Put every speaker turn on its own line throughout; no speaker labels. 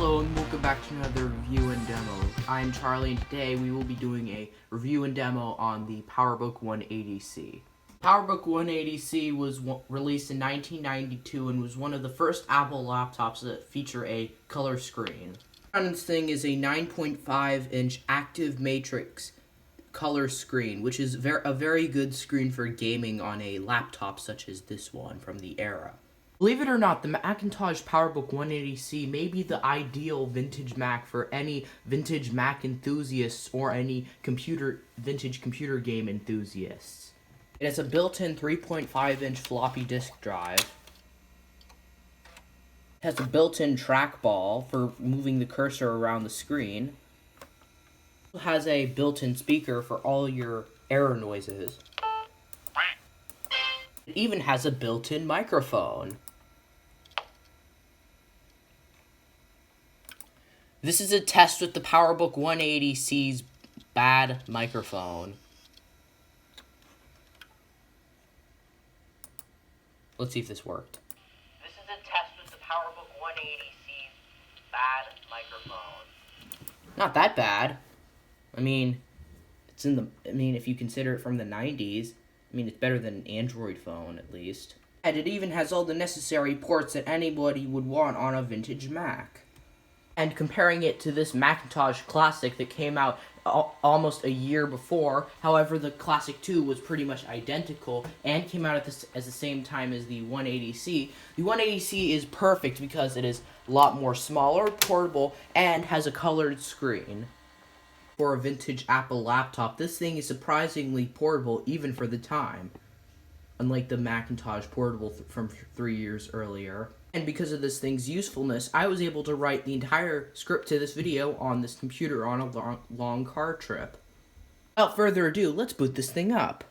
Hello and welcome back to another review and demo. I'm Charlie and today we will be doing a review and demo on the PowerBook 180C. PowerBook 180C was released in 1992 and was one of the first Apple laptops that feature a color screen. This thing is a 9.5-inch active matrix color screen, which is a very good screen for gaming on a laptop such as this one from the era. Believe it or not, the Macintosh PowerBook 180C may be the ideal vintage Mac for any vintage Mac enthusiasts or any vintage computer game enthusiasts. It has a built-in 3.5-inch floppy disk drive. It has a built-in trackball for moving the cursor around the screen. It has a built-in speaker for all your error noises. It even has a built-in microphone. This is a test with the PowerBook 180C's bad microphone. Let's see if this worked. This is a test with the PowerBook 180C's bad microphone. Not that bad. I mean, if you consider it from the 90s, it's better than an Android phone, at least. And it even has all the necessary ports that anybody would want on a vintage Mac. And comparing it to this Macintosh Classic that came out almost a year before, however, the Classic 2 was pretty much identical and came out at the same time as the 180C. The 180C is perfect because it is a lot more smaller, portable, and has a colored screen. For a vintage Apple laptop, this thing is surprisingly portable even for the time, unlike the Macintosh Portable from 3 years earlier. And because of this thing's usefulness, I was able to write the entire script to this video on this computer on a long car trip. Without further ado, let's boot this thing up.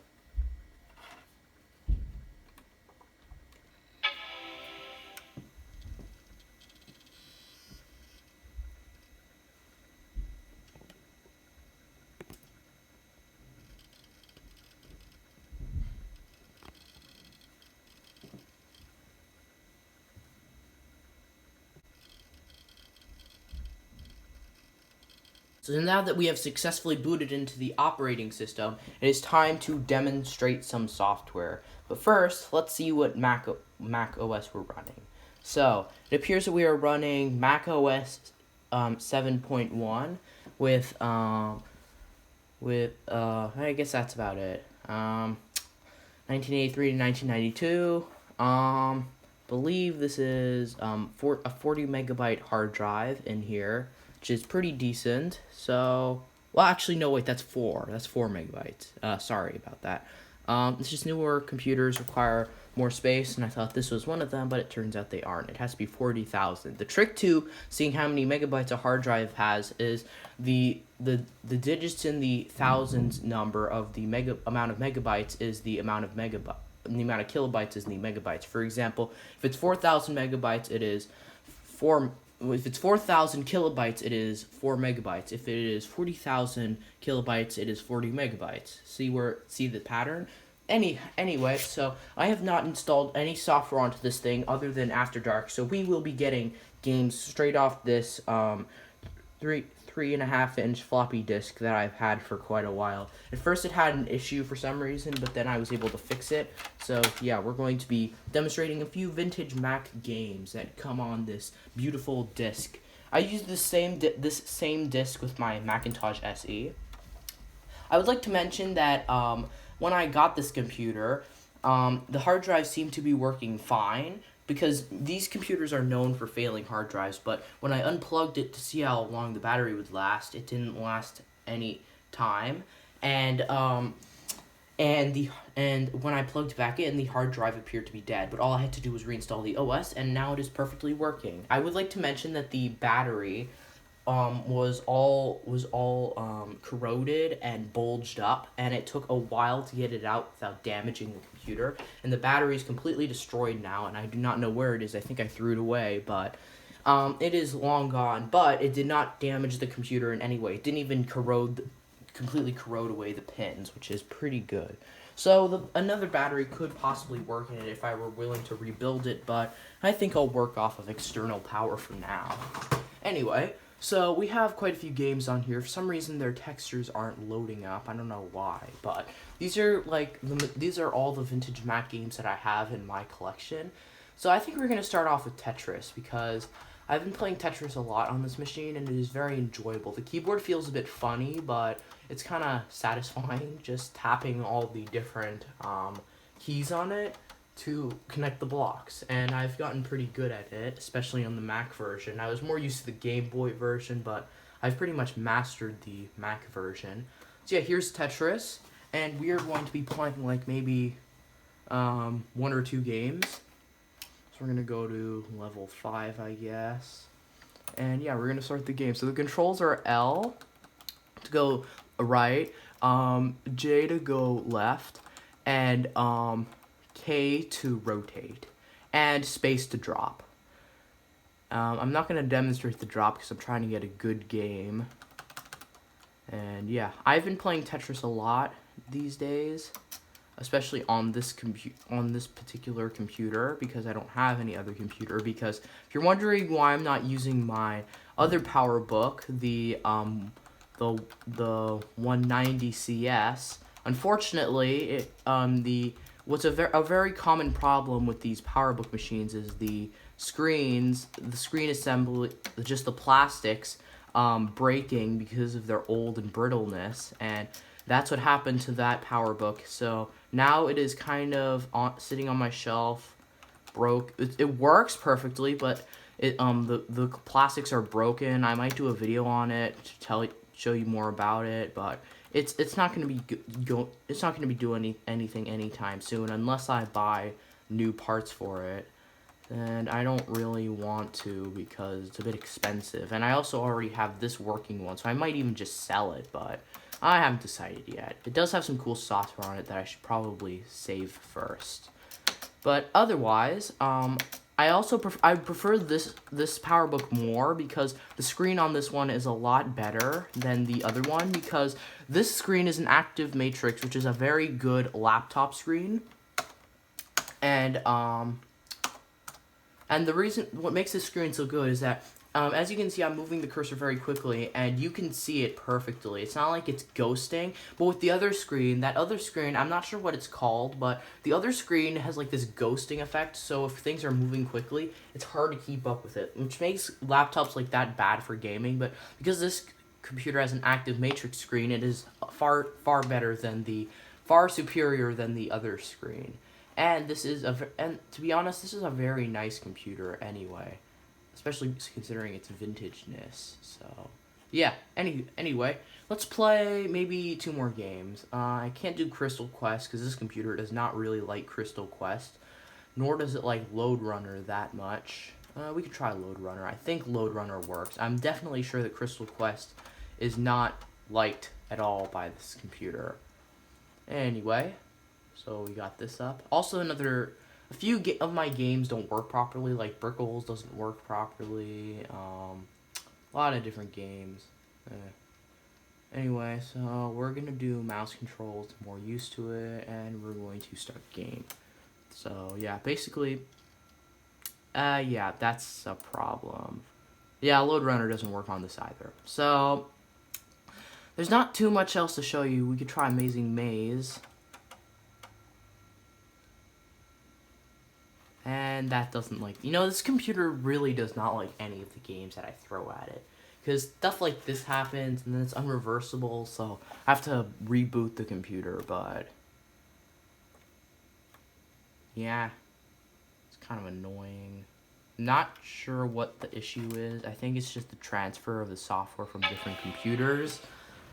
So now that we have successfully booted into the operating system, it is time to demonstrate some software. But first, let's see what Mac OS we're running. So, it appears that we are running Mac OS 7.1 with I guess that's about it. 1983 to 1992. Believe this is a 40 megabyte hard drive in here, which is pretty decent. So, well, actually, no, wait, that's 4 megabytes. Sorry about that. It's just newer computers require more space, and I thought this was one of them, but it turns out they aren't. It has to be 40,000. The trick to seeing how many megabytes a hard drive has is the digits in the thousands number of the amount of megabytes is the amount of kilobytes is the megabytes. For example, if it's 4,000 megabytes, it is 4. If it's 4,000 kilobytes, it is 4 megabytes. If it is 40,000 kilobytes, it is 40 megabytes. See the pattern? Anyway, so I have not installed any software onto this thing other than After Dark, so we will be getting games straight off this 3.5-inch floppy disk that I've had for quite a while. At first it had an issue for some reason, but then I was able to fix it. So yeah, we're going to be demonstrating a few vintage Mac games that come on this beautiful disk. I used this same disk with my Macintosh SE. I would like to mention that when I got this computer, the hard drive seemed to be working fine, because these computers are known for failing hard drives, but when I unplugged it to see how long the battery would last, it didn't last any time, and when I plugged it back in, the hard drive appeared to be dead, but all I had to do was reinstall the OS, and now it is perfectly working. I would like to mention that the battery was all corroded and bulged up, and it took a while to get it out without damaging the computer, and the battery is completely destroyed now, and I do not know where it is. I think I threw it away, but it is long gone, but it did not damage the computer in any way. It didn't even completely corrode away the pins, which is pretty good. So another battery could possibly work in it if I were willing to rebuild it, but I think I'll work off of external power for now. Anyway, so we have quite a few games on here. For some reason, their textures aren't loading up. I don't know why, but these are these are all the vintage Mac games that I have in my collection. So I think we're gonna start off with Tetris because I've been playing Tetris a lot on this machine and it is very enjoyable. The keyboard feels a bit funny, but it's kind of satisfying just tapping all the different keys on it to connect the blocks, and I've gotten pretty good at it, especially on the Mac version. I was more used to the Game Boy version, but I've pretty much mastered the Mac version. So yeah, here's Tetris, and we are going to be playing like maybe 1 or 2 games. So we're gonna go to level 5, I guess, and yeah, we're gonna start the game. So the controls are L to go right, J to go left, and K to rotate, and space to drop. I'm not going to demonstrate the drop because I'm trying to get a good game. And yeah, I've been playing Tetris a lot these days, especially on this particular computer because I don't have any other computer. Because if you're wondering why I'm not using my other PowerBook, the 190 CS, unfortunately, what's a very common problem with these PowerBook machines is the screen assembly, just the plastics breaking because of their old and brittleness, and that's what happened to that PowerBook. So now it is kind of sitting on my shelf, broke. It works perfectly, but the plastics are broken. I might do a video on it to show you more about it, but it's not going to be doing anything anytime soon unless I buy new parts for it, and I don't really want to because it's a bit expensive, and I also already have this working one, so I might even just sell it, but I haven't decided yet. It does have some cool software on it that I should probably save first, but otherwise, I prefer this PowerBook more because the screen on this one is a lot better than the other one, because this screen is an active matrix, which is a very good laptop screen. And what makes this screen so good is that as you can see, I'm moving the cursor very quickly, and you can see it perfectly. It's not like it's ghosting, but with the other screen, I'm not sure what it's called, but the other screen has like this ghosting effect, so if things are moving quickly, it's hard to keep up with it, which makes laptops like that bad for gaming, but because this computer has an active matrix screen, it is far superior than the other screen. And to be honest, this is a very nice computer anyway, especially considering its vintageness. So yeah, anyway, let's play maybe 2 more games. I can't do Crystal Quest because this computer does not really like Crystal Quest, nor does it like Load Runner that much. We could try Load Runner. I think Load Runner works. I'm definitely sure that Crystal Quest is not liked at all by this computer. Anyway, so we got this up. Also, a few of my games don't work properly, like Brickles doesn't work properly. A lot of different games. Anyway, so we're gonna do mouse controls, more used to it, and we're going to start game. So yeah, basically, yeah, that's a problem. Yeah, Load Runner doesn't work on this either. So there's not too much else to show you. We could try Amazing Maze. And that doesn't this computer really does not like any of the games that I throw at it. Because stuff like this happens, and then it's unreversible, so I have to reboot the computer, but yeah, it's kind of annoying. Not sure what the issue is. I think it's just the transfer of the software from different computers,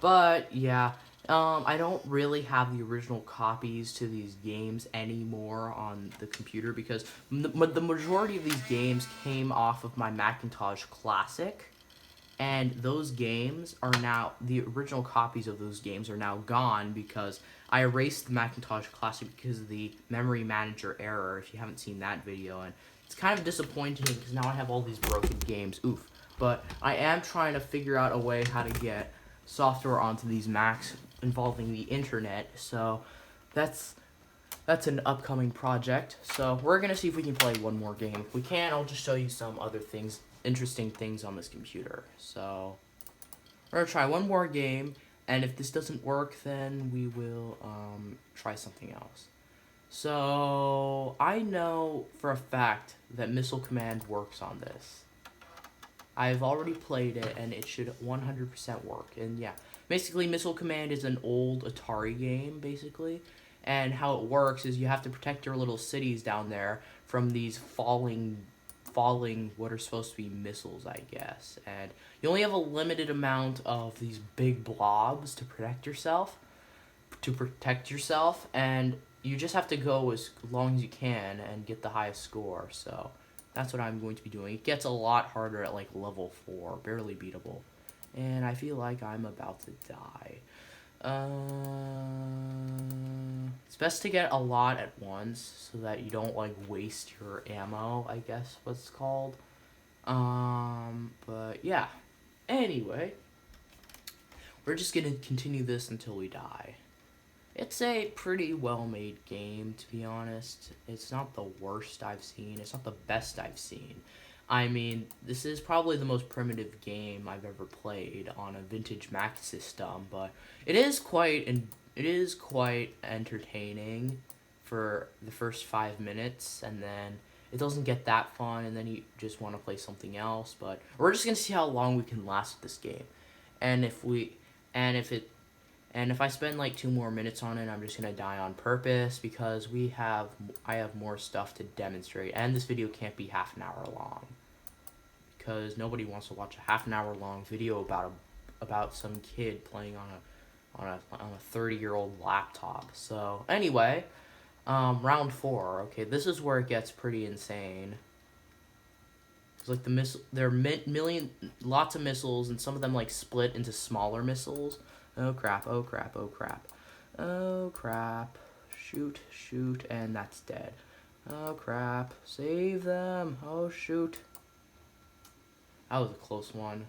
but yeah. I don't really have the original copies to these games anymore on the computer because the majority of these games came off of my Macintosh Classic, and those games are now, the original copies of those games are now gone because I erased the Macintosh Classic because of the memory manager error, if you haven't seen that video, and it's kind of disappointing because now I have all these broken games, oof. But I am trying to figure out a way how to get software onto these Macs involving the internet, so that's an upcoming project. So we're gonna see if we can play 1 more game. If we can, I'll just show you some other things interesting things on this computer. So we're gonna try one more game, and if this doesn't work, then we will try something else. So I know for a fact that Missile Command works on this. I've already played it, and it should 100% work. And yeah, basically Missile Command is an old Atari game, basically. And how it works is you have to protect your little cities down there from these falling what are supposed to be missiles, I guess. And you only have a limited amount of these big blobs to protect yourself. And you just have to go as long as you can and get the highest score. So that's what I'm going to be doing. It gets a lot harder at like level 4, barely beatable. And I feel like I'm about to die. It's best to get a lot at once so that you don't like waste your ammo, I guess what's it's called. But yeah. Anyway, we're just gonna continue this until we die. It's a pretty well-made game, to be honest. It's not the worst I've seen. It's not the best I've seen. I mean, this is probably the most primitive game I've ever played on a vintage Mac system, but it is quite entertaining for the first 5 minutes, and then it doesn't get that fun, and then you just want to play something else. But we're just gonna see how long we can last with this game, and if I spend like 2 more minutes on it, I'm just gonna die on purpose because I have more stuff to demonstrate, and this video can't be half an hour long because nobody wants to watch a half an hour long video about some kid playing on a 30-year-old laptop. So anyway, round 4. Okay, this is where it gets pretty insane. It's like there are lots of missiles, and some of them like split into smaller missiles. Oh crap, oh crap, oh crap. Oh crap. Shoot, shoot, and that's dead. Oh crap. Save them. Oh shoot. That was a close one.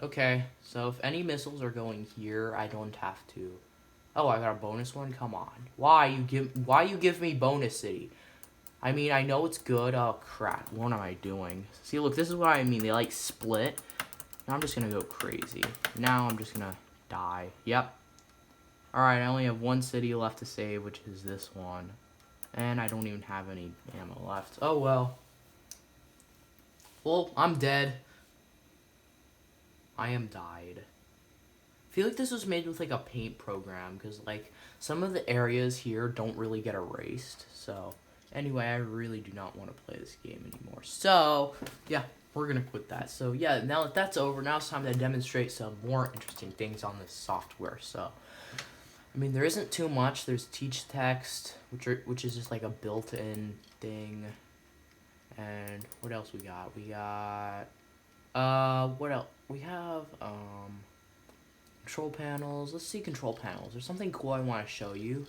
Okay, so if any missiles are going here, I don't have to. Oh, I got a bonus one? Come on. Why you give me bonus city? I mean, I know it's good. Oh crap. What am I doing? See, look, this is what I mean. They like split. Now I'm just gonna go crazy. Now I'm just gonna die. Yep. Alright, I only have one city left to save, which is this one. And I don't even have any ammo left. Oh well. Well, I'm dead. I am died. I feel like this was made with like a paint program, because like some of the areas here don't really get erased. So anyway, I really do not want to play this game anymore. So yeah, we're gonna quit that. So yeah, now that that's over, now it's time to demonstrate some more interesting things on this software. So I mean, there isn't too much. There's teach text, which is just like a built-in thing. And what else we got? We got what else? We have control panels. Let's see control panels. There's something cool I want to show you.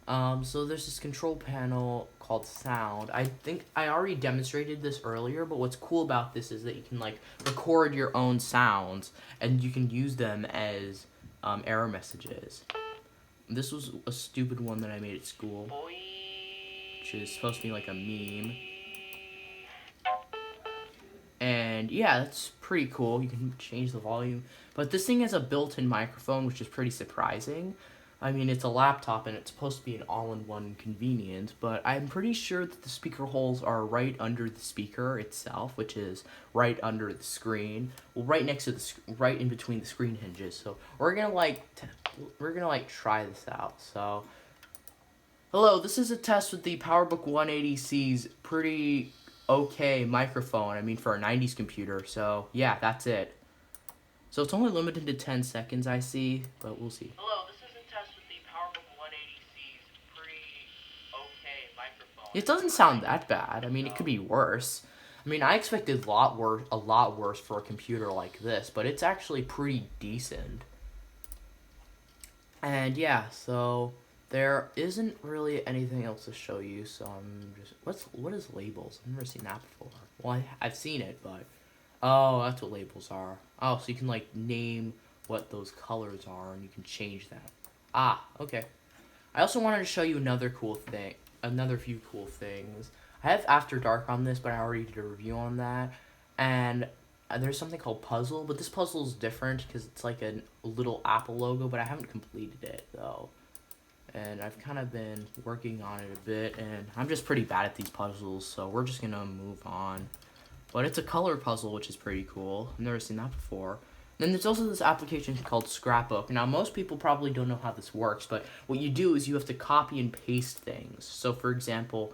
So there's this control panel called sound. I think I already demonstrated this earlier, but what's cool about this is that you can like record your own sounds and you can use them as error messages. This was a stupid one that I made at school, which is supposed to be like a meme. And yeah, that's pretty cool. You can change the volume. But this thing has a built-in microphone, which is pretty surprising. I mean, it's a laptop, and it's supposed to be an all-in-one convenience, but I'm pretty sure that the speaker holes are right under the speaker itself, which is right under the screen. Well, right next to right in between the screen hinges. So we're gonna try this out. So, hello, this is a test with the PowerBook 180C's pretty okay microphone. I mean, for a 90s computer. So yeah, that's it. So it's only limited to 10 seconds, I see, but we'll see. Hello, this is a test with the PowerBook 180C's pretty okay microphone. It doesn't sound that bad. I mean, it could be worse. I mean, I expected a lot worse for a computer like this, but it's actually pretty decent. And yeah, so there isn't really anything else to show you, so I'm just... What is labels? I've never seen that before. Well, I've seen it, but... Oh, that's what labels are. Oh, so you can, like, name what those colors are, and you can change them. Ah, okay. I also wanted to show you another few cool things. I have After Dark on this, but I already did a review on that. And there's something called puzzle, but this puzzle is different because it's like a little Apple logo, but I haven't completed it though. And I've kind of been working on it a bit, and I'm just pretty bad at these puzzles, so we're just gonna move on. But it's a color puzzle, which is pretty cool. I've never seen that before. Then there's also this application called Scrapbook. Now, most people probably don't know how this works, but what you do is you have to copy and paste things. So, for example,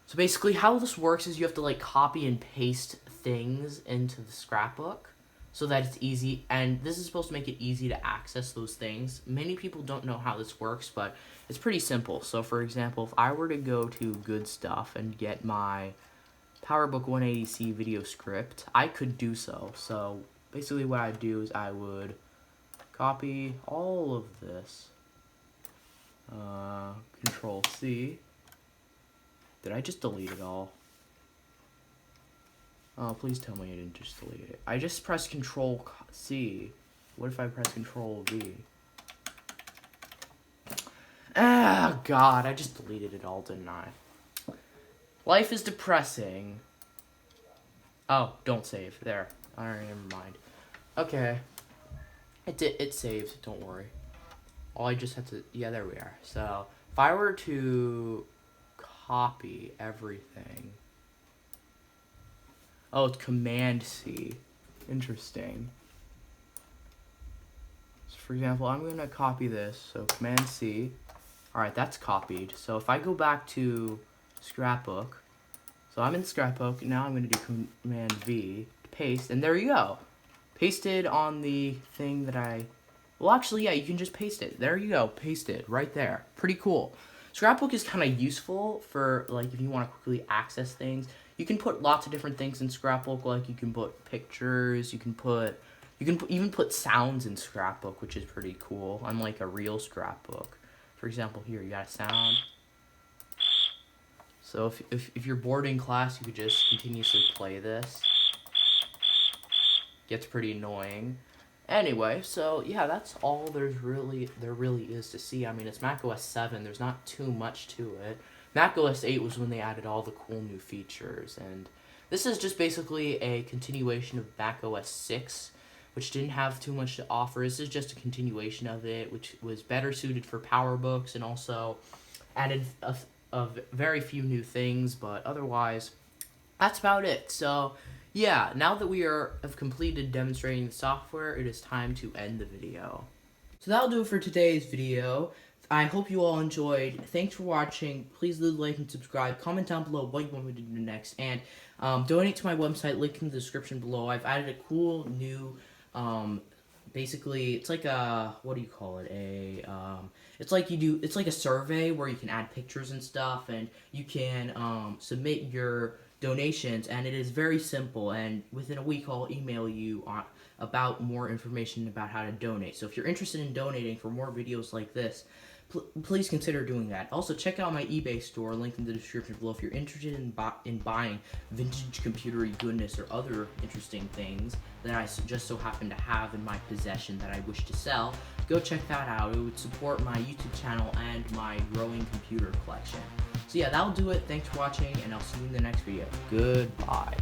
so basically how this works is you have to like copy and paste things into the scrapbook so that it's easy, and this is supposed to make it easy to access those things. Many people don't know how this works, but it's pretty simple. So for example, if I were to go to Good Stuff and get my PowerBook 180C video script, I could do so. So basically what I'd do is I would copy all of this, Control C. Did I just delete it all? Oh, please tell me I didn't just delete it. I just pressed Control C. What if I press Control V? Ah, God, I just deleted it all, didn't I? Life is depressing. Oh, don't save. There. Alright, never mind. Okay. It saved, don't worry. All I just had to... Yeah, there we are. So, if I were to copy everything... Oh, it's Command C. Interesting. So for example, I'm going to copy this. So Command C. Alright, that's copied. So if I go back to Scrapbook. So I'm in Scrapbook. Now I'm going to do Command V. Paste. And there you go. Pasted on the thing that I... Well, actually, yeah, you can just paste it. There you go. Pasted. Right there. Pretty cool. Scrapbook is kind of useful for, like, if you want to quickly access things. You can put lots of different things in Scrapbook, like you can put pictures, you can even put sounds in Scrapbook, which is pretty cool, unlike a real scrapbook. For example, here, you got a sound. So if you're bored in class, you could just continuously play this. Gets pretty annoying. Anyway, so yeah, that's all there really is to see. I mean, it's macOS 7, there's not too much to it. macOS 8 was when they added all the cool new features, and this is just basically a continuation of macOS 6, which didn't have too much to offer. This is just a continuation of it, which was better suited for PowerBooks and also added a very few new things, but otherwise, that's about it. So, yeah, now that we have completed demonstrating the software, it is time to end the video. So that'll do it for today's video. I hope you all enjoyed. Thanks for watching. Please leave a like and subscribe. Comment down below what you want me to do next. And donate to my website, link in the description below. I've added a cool new, basically, it's like a, what do you call it? It's like a survey where you can add pictures and stuff. And you can submit your donations. And it is very simple. And within a week, I'll email you about more information about how to donate. So if you're interested in donating for more videos like this, please consider doing that. Also, check out my eBay store, link in the description below. If you're interested in buying vintage computer goodness or other interesting things that I just so happen to have in my possession that I wish to sell, go check that out. It would support my YouTube channel and my growing computer collection. So yeah, that'll do it. Thanks for watching, and I'll see you in the next video. Goodbye.